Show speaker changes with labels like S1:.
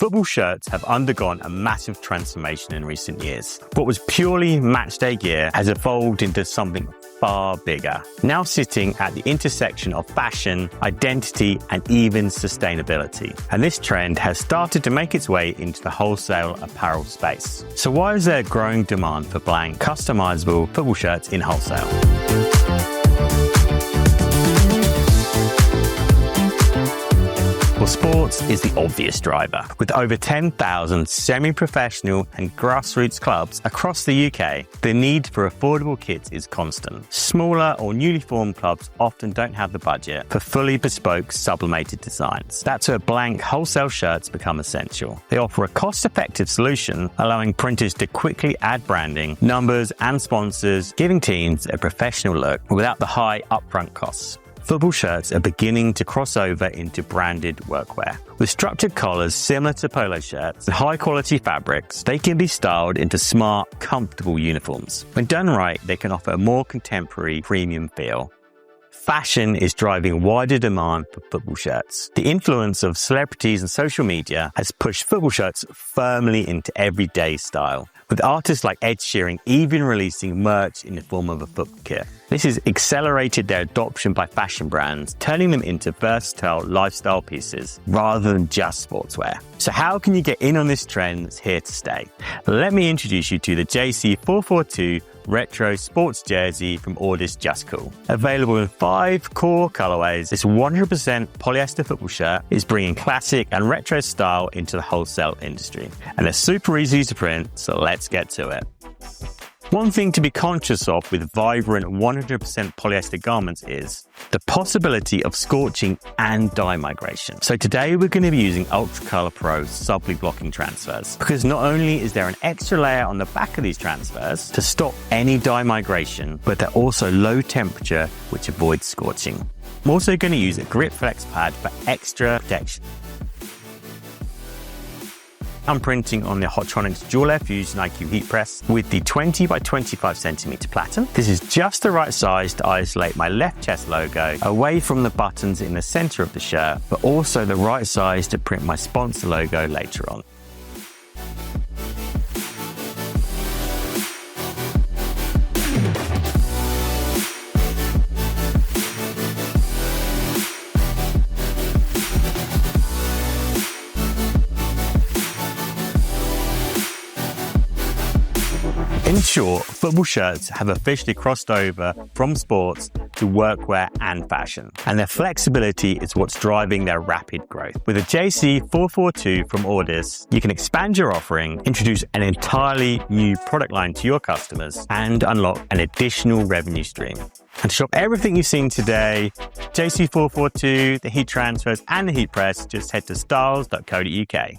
S1: football shirts have undergone a massive transformation in recent years. What was purely matchday gear has evolved into something far bigger, now sitting at the intersection of fashion, identity, and even sustainability. And this trend has started to make its way into the wholesale apparel space. So why is there growing demand for blank, customizable football shirts in wholesale? Well, sports is the obvious driver. With over 10,000 semi-professional and grassroots clubs across the UK, the need for affordable kits is constant. Smaller or newly formed clubs often don't have the budget for fully bespoke sublimated designs. That's where blank wholesale shirts become essential. They offer a cost-effective solution, allowing printers to quickly add branding, numbers, and sponsors, giving teams a professional look without the high upfront costs. Football shirts are beginning to cross over into branded workwear. With structured collars similar to polo shirts and high-quality fabrics, they can be styled into smart, comfortable uniforms. When done right, they can offer a more contemporary, premium feel. Fashion is driving wider demand for football shirts. The influence of celebrities and social media has pushed football shirts firmly into everyday style, with artists like Ed Sheeran even releasing merch in the form of a football kit. This has accelerated their adoption by fashion brands, turning them into versatile lifestyle pieces rather than just sportswear. So how can you get in on this trend that's here to stay? Let me introduce you to the JC442 Retro Sports Jersey from AWDis Just Cool. Available in 5 core colorways, this 100% polyester football shirt is bringing classic and retro style into the wholesale industry. And they're super easy to print, so let's get to it. One thing to be conscious of with vibrant 100% polyester garments is the possibility of scorching and dye migration. So today we're going to be using UltraColour PRO subtly blocking transfers, because not only is there an extra layer on the back of these transfers to stop any dye migration, but they're also low temperature, which avoids scorching. I'm also going to use a grip flex pad for extra protection. I'm printing on the Hotronics Dual Air Fusion IQ heat press with the 20 by 25 centimeter platen. This is just the right size to isolate my left chest logo away from the buttons in the center of the shirt, but also the right size to print my sponsor logo later on. In short, football shirts have officially crossed over from sports to workwear and fashion, and their flexibility is what's driving their rapid growth. With a JC442 from AWDis, you can expand your offering, introduce an entirely new product line to your customers, and unlock an additional revenue stream. And to shop everything you've seen today, JC442, the heat transfers, and the heat press, just head to styles.co.uk.